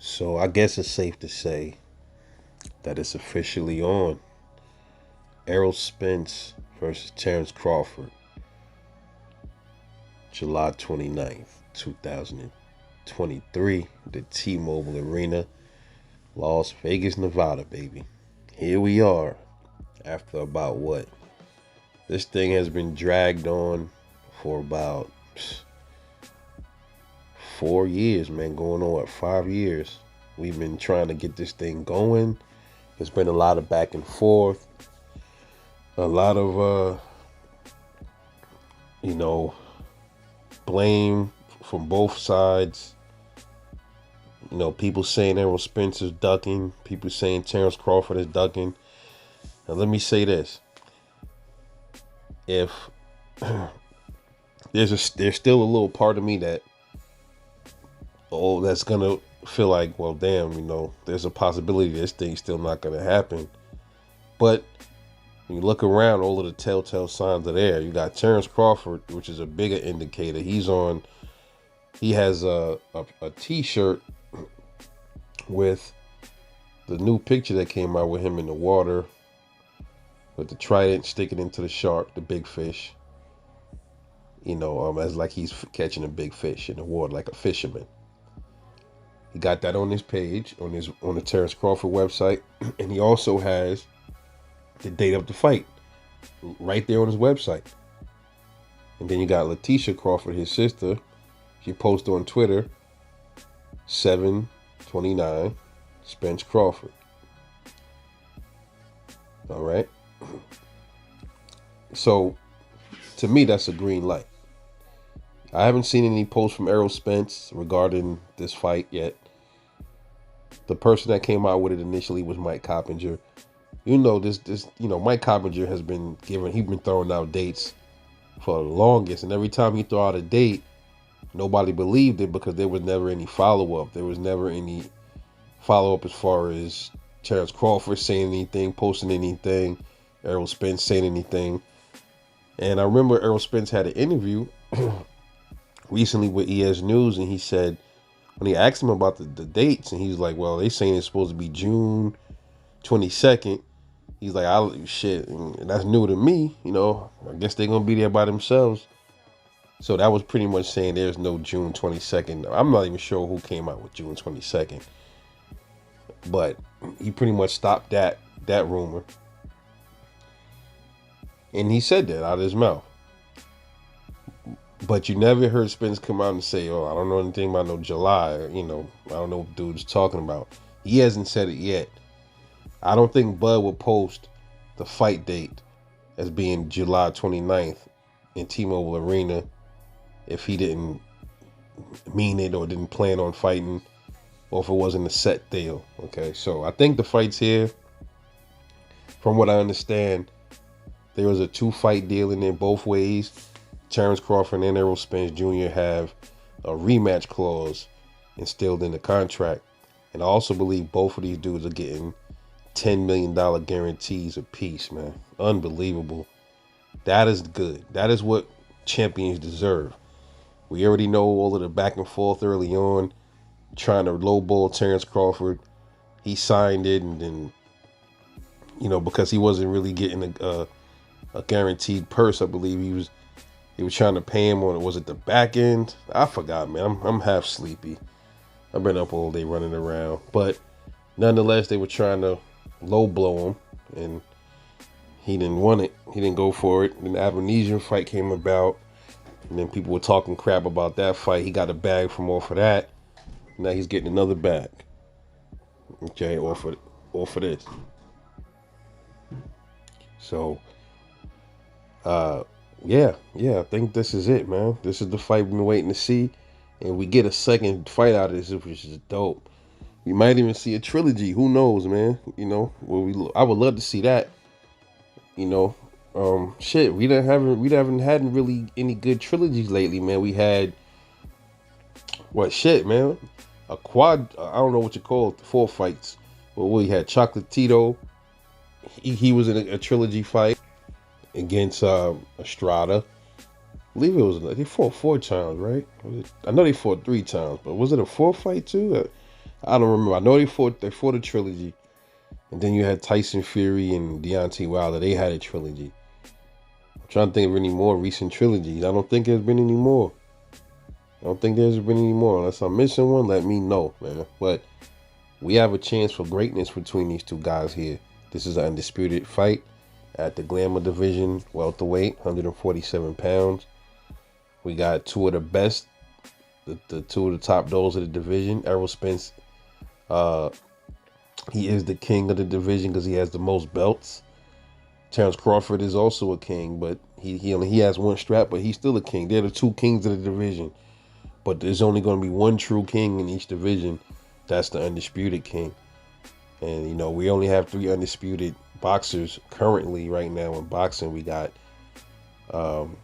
So I guess it's safe to say that it's officially on. Errol Spence versus Terence Crawford, July 29th, 2023, the T-Mobile Arena, Las Vegas, Nevada, baby. Here we are after about what? This thing has been dragged on for about 4 years, man, going on what, 5 years. We've been trying to get this thing going. There's been a lot of back and forth, a lot of you know, blame from both sides. People saying Errol Spence is ducking, people saying Terence Crawford is ducking. Now let me say this. If there's still a little part of me that's gonna feel like, well, damn, there's a possibility this thing's still not gonna happen. But when you look around, all of the telltale signs are there. You got Terence Crawford, which is a bigger indicator. He has a t-shirt with the new picture that came out with him in the water with the trident sticking into the shark, the big fish. As like he's catching a big fish in the water, like a fisherman. He got that on his page, on the Terence Crawford website, and he also has the date of the fight right there on his website. And then you got Letitia Crawford, his sister. She posted on Twitter, 7/29, Spence Crawford. All right. So, to me, that's a green light. I haven't seen any posts from Errol Spence regarding this fight yet. The person that came out with it initially was Mike Coppinger. Mike Coppinger has been he's been throwing out dates for the longest, and every time he threw out a date, nobody believed it because there was never any follow-up. There was never any follow-up as far as Terence Crawford saying anything, posting anything, Errol Spence saying anything. And I remember Errol Spence had an interview recently with ES News, and he said, when he asked him about the dates, and he's like, well, they saying it's supposed to be June 22nd. He's like, shit, and that's new to me, I guess they're going to be there by themselves. So that was pretty much saying there's no June 22nd. I'm not even sure who came out with June 22nd. But he pretty much stopped that rumor. And he said that out of his mouth. But you never heard Spence come out and say, oh, I don't know anything about no July. I don't know what dude's talking about. He hasn't said it yet. I don't think Bud will post the fight date as being July 29th in T-Mobile Arena if he didn't mean it or didn't plan on fighting, or if it wasn't a set deal. Okay, so I think the fight's here. From what I understand, there was a 2-fight deal in there both ways. Terence Crawford and Errol Spence Jr. have a rematch clause instilled in the contract. And I also believe both of these dudes are getting $10 million guarantees apiece, man. Unbelievable. That is good. That is what champions deserve. We already know all of the back and forth early on, trying to lowball Terence Crawford. He signed it, and then, because he wasn't really getting a guaranteed purse, I believe he was trying to pay him on, was it the back end? I forgot, man. I'm half sleepy. I've been up all day running around. But nonetheless, they were trying to low blow him, and he didn't want it. He didn't go for it. Then the Avenesian fight came about, and then people were talking crap about that fight. He got a bag from off of that. Now he's getting another bag. Okay, off of this. So, yeah, I think this is it, man. This is the fight we've been waiting to see, and we get a second fight out of this, which is dope. We might even see a trilogy. Who knows, man? I would love to see that. Shit, we haven't had really any good trilogies lately, man. We had man? A quad. I don't know what you call it. 4 fights. Well, we had Chocolatito. He was in a trilogy fight against Estrada. I believe it was. They fought 4 times, right? I know they fought 3 times, but was it a 4th fight too? I don't remember. I know they fought a trilogy, and then you had Tyson Fury and Deontay Wilder. They had a trilogy. I'm trying to think of any more recent trilogies. I don't think there's been any more. I don't think there's been any more. Unless I'm missing one, let me know, man. But we have a chance for greatness between these two guys here. This is an undisputed fight at the Glamour division, welterweight, 147 pounds. We got two of the best, the two of the top dogs of the division. Errol Spence, uh, he is the king of the division because he has the most belts. Terence Crawford is also a king, but he has one strap, but he's still a king. They're the two kings of the division. But there's only going to be one true king in each division. That's the undisputed king. And, you know, we only have 3 undisputed boxers currently right now in boxing. We got Jamel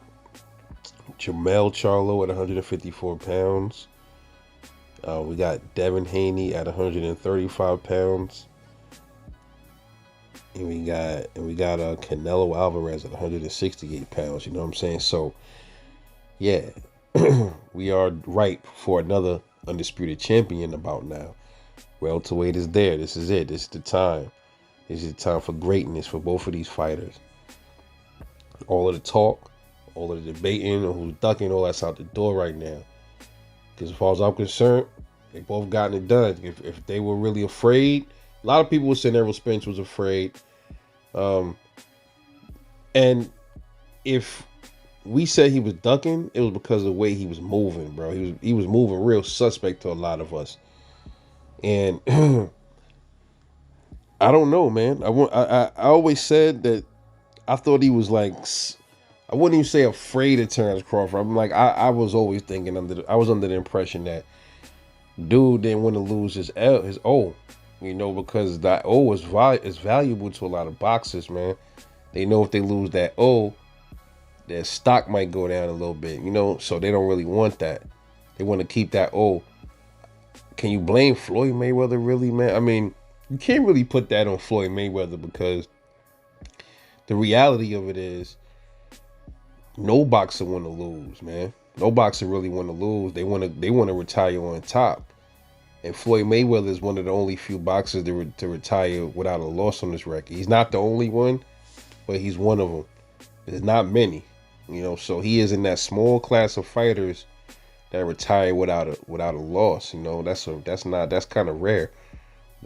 Charlo at 154 pounds. We got Devin Haney at 135 pounds. And we got Canelo Alvarez at 168 pounds. You know what I'm saying? So, yeah, we are ripe for another undisputed champion about now. Welterweight is there. This is it. This is the time. This is the time for greatness for both of these fighters. All of the talk, all of the debating, or who's ducking, all that's out the door right now. Because as far as I'm concerned, they both gotten it done. If they were really afraid, a lot of people were saying Errol Spence was afraid. And if we said he was ducking, it was because of the way he was moving, bro. He was moving real suspect to a lot of us. And I don't know, man. I always said that I thought he was like, I wouldn't even say afraid of Terence Crawford. I'm like, I was always thinking I was under the impression that dude didn't want to lose his O, you know, because that O is valuable to a lot of boxers, man. They know if they lose that O, their stock might go down a little bit, you know, so they don't really want that. They want to keep that O. Can you blame Floyd Mayweather, really, man? I mean, you can't really put that on Floyd Mayweather because the reality of it is no boxer want to lose, man. No boxer really want to lose. They want to retire on top. And Floyd Mayweather is one of the only few boxers to retire without a loss on his record. He's not the only one, but he's one of them. There's not many, you know. So he is in that small class of fighters that retire without a loss. You know, that's kind of rare.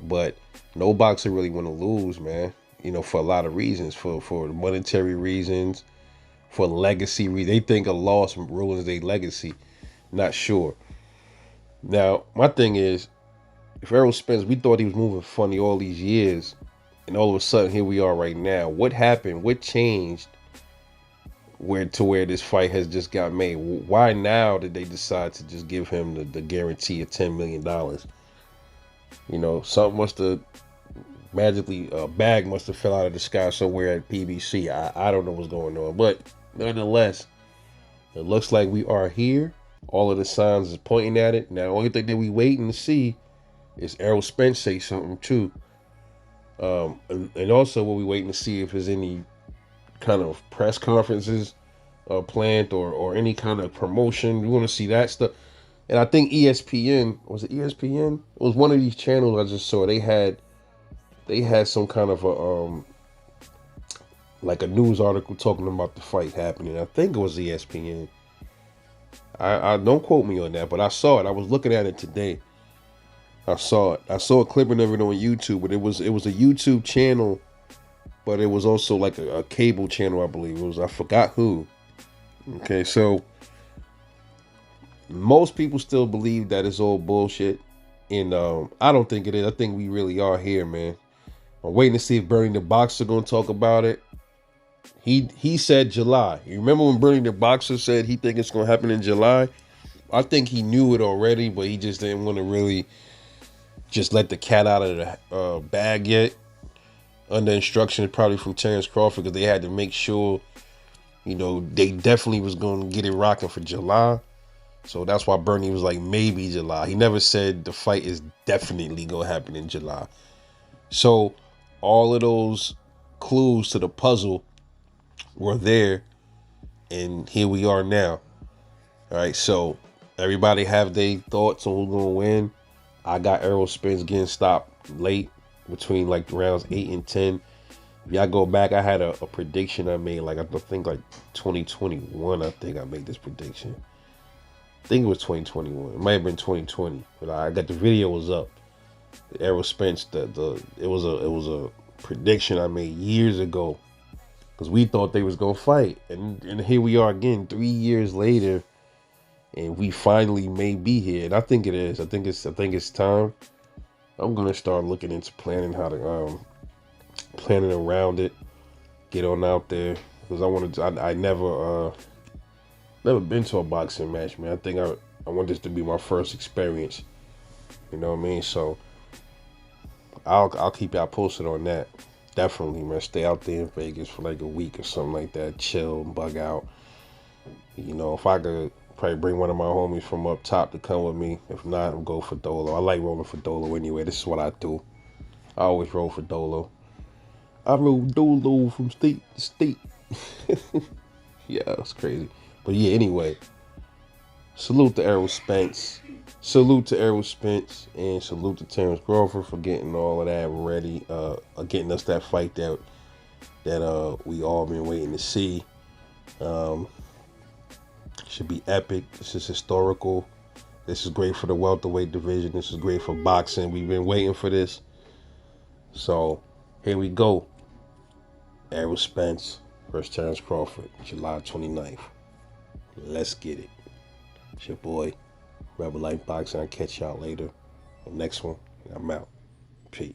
But no boxer really want to lose, man. You know, for a lot of reasons, for monetary reasons, for legacy reasons. They think a loss ruins their legacy. Not sure. Now, my thing is, if Errol Spence, we thought he was moving funny all these years, and all of a sudden here we are right now. What happened? What changed? Where this fight has just got made? Why now did they decide to just give him the guarantee of $10 million? You know, something must have magically, a bag must have fell out of the sky somewhere at PBC. I don't know what's going on, but nonetheless, it looks like we are here. All of the signs is pointing at it. Now, the only thing that we waiting to see is Errol Spence say something too. And also what we waiting to see if there's any kind of press conferences planned or any kind of promotion. We want to see that stuff. And I think ESPN, was it ESPN? It was one of these channels I just saw. They had some kind of a like a news article talking about the fight happening. I think it was ESPN. I don't quote me on that, but I saw it. I was looking at it today. I saw it. I saw a clipping of it on YouTube, but it was a YouTube channel, but it was also like a cable channel, I believe. It was, I forgot who. Okay, so most people still believe that it's all bullshit, and I don't think it is. I think we really are here, man. I'm waiting to see if Bernie the Boxer gonna talk about it. He said July. You remember when Bernie the Boxer said he think it's gonna happen in July? I think he knew it already, but he just didn't want to really just let the cat out of the bag yet. Under instruction probably from Terence Crawford, because they had to make sure, you know, they definitely was going to get it rocking for July. So that's why Bernie was like, maybe July. He never said the fight is definitely going to happen in July. So all of those clues to the puzzle were there, and here we are now. All right, so everybody have their thoughts on who's going to win. I got Errol Spence getting stopped late between like rounds 8 and 10. If y'all go back, I had a prediction I made, like I think like 2021. I think I made this prediction. I think it was 2021. It might have been 2020, but I got the video was up. Errol Spence, it was a prediction I made years ago because we thought they was gonna fight, and here we are again 3 years later, and we finally may be here. And I think it is. I think it's time. I'm gonna start looking into planning how to planning around it. Get on out there because I wanted to. I never been to a boxing match, man. I think I want this to be my first experience. You know what I mean? So I'll keep y'all posted on that. Definitely, man. Stay out there in Vegas for like a week or something like that. Chill, bug out. You know, if I could probably bring one of my homies from up top to come with me. If not, I'll go for Dolo. I like rolling for Dolo anyway. This is what I do. I always roll for Dolo. I roll Dolo from state to state. Yeah, it's crazy. But yeah, anyway. Salute to Errol Spence. Salute to Errol Spence and salute to Terence Crawford for getting all of that ready, getting us that fight that we all been waiting to see. Should be epic. This is historical. This is great for the welterweight division. This is great for boxing. We've been waiting for this. So here we go. Errol Spence versus Terence Crawford, July 29th. Let's get it. It's your boy, Rebel Life Boxing. I'll catch y'all later. The next one, I'm out. Peace.